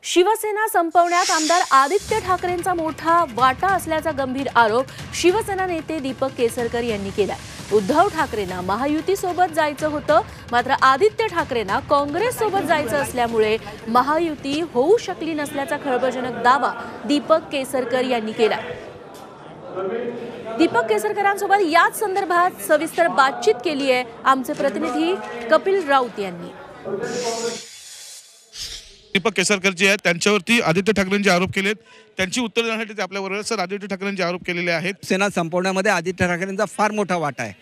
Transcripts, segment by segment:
शिवसेना संपवण्यात आमदार आदित्य ठाकरेंचा मोठा वाटा असल्याचा गंभीर आरोप शिवसेना नेते दीपक केसरकर यांनी केला। उद्धव ठाकरेंना महायुतीसोबत जायचं होतं, मात्र आदित्य ठाकरेंना काँग्रेससोबत जायचं असल्यामुळे महायुती होऊ शकली नसल्याचा खळबळजनक दावा दीपक केसरकर यांनी केला। दीपक केसरकरांसोबत याच संदर्भात सविस्तर बातचीत केली आहे आमचे प्रतिनिधी कपिल राऊत यांनी। दीपक केसरकर जी आहेत त्यांच्यावरती आदित्य ठाकरेंचे आरोप केलेत, त्यांची उत्तर देण्यासाठी ते आपल्याबरोबर सर आदित्य ठाकरेंचे आरोप केलेले आहेत। सेना संपवण्यामध्ये आदित्य ठाकरेंचा फार मोठा वाटा आहे,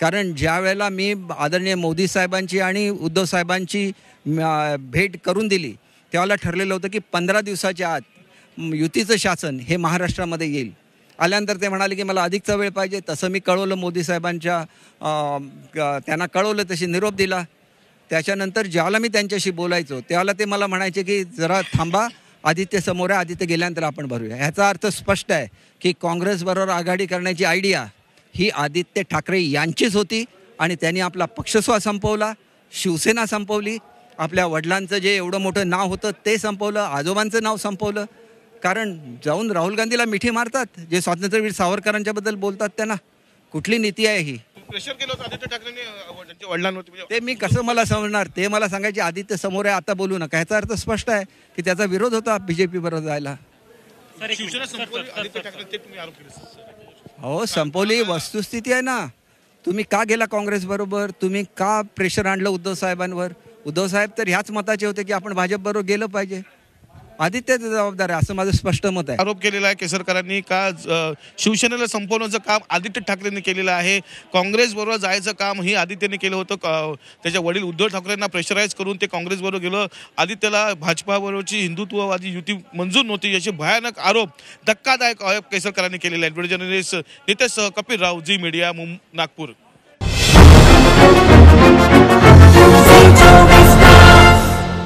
कारण ज्या वेळेला मी आदरणीय मोदी साहेबांची आणि उद्धव साहेबांची भेट करून दिली त्यावेळेला ठरलेलं होतं की 15 दिवसाच्या आत युतीचं शासन हे महाराष्ट्रामध्ये येईल। आल्यानंतर ते म्हणाले की मला अधिकचा वेळ पाहिजे, तसं मी कळवलं मोदी साहेबांच्या त्यांना कळवलं, तशी निरोप दिला। त्याच्यानंतर ज्यावेळेला मी त्यांच्याशी बोलायचो त्यावेळेला ते मला म्हणायचे की जरा थांबा, आदित्य समोर आहे, आदित्य गेल्यानंतर आपण भरूया। ह्याचा अर्थ स्पष्ट आहे की काँग्रेसबरोबर आघाडी करण्याची आयडिया ही आदित्य ठाकरे यांचीच होती आणि त्यांनी आपला पक्षस्वा संपवला, शिवसेना संपवली, आपल्या वडिलांचं जे एवढं मोठं नाव होतं ते संपवलं, आजोबांचं नाव संपवलं। कारण जाऊन राहुल गांधीला मिठी मारतात जे स्वातंत्र्यवीर सावरकरांच्याबद्दल बोलतात, त्यांना कुठली नीती आहे ही? प्रेशर केलं होतं आदित्य ठाकरेंनी त्यांच्या वडिलांवरती, ते मी कसं मला समजणार? ते मला सांगायचे आदित्य समोर आहे, आता बोलू नका। ह्याचा अर्थ स्पष्ट आहे की त्याचा विरोध होता बीजेपी बरोबर जायला। शिवसेना संपवली आदित्य ठाकरे ते तुम्ही आरोप केले। हो, संपवली, वस्तुस्थिती आहे ना। तुम्ही का गेला काँग्रेस बरोबर? तुम्ही का प्रेशर आणलं उद्धव साहेबांवर? उद्धव साहेब तर ह्याच मताचे होते की आपण भाजप बरोबर गेलं पाहिजे। आदित्य जबाबदार आहे असं माझं स्पष्ट मत आहे। आरोप केलेला आहे केसरकरांनी का शिवसेनेला संपवण्याचं काम आदित्य ठाकरेंनी केलेलं आहे, काँग्रेस बरोबर जायचं काम ही आदित्यने केलं होतं। त्याच्या वडील उद्धव ठाकरेंना प्रेशराईज करून ते काँग्रेस बरोबर गेलं। आदित्यला भाजपाबरोबरची हिंदुत्ववादी युती मंजूर नव्हती याचे भयानक आरोप, धक्कादायक आरोप केसरकरांनी केलेले आहेत। व्हिडिओ जर्नलिस्ट नितेश कपिल राव, झी मीडिया, नागपूर।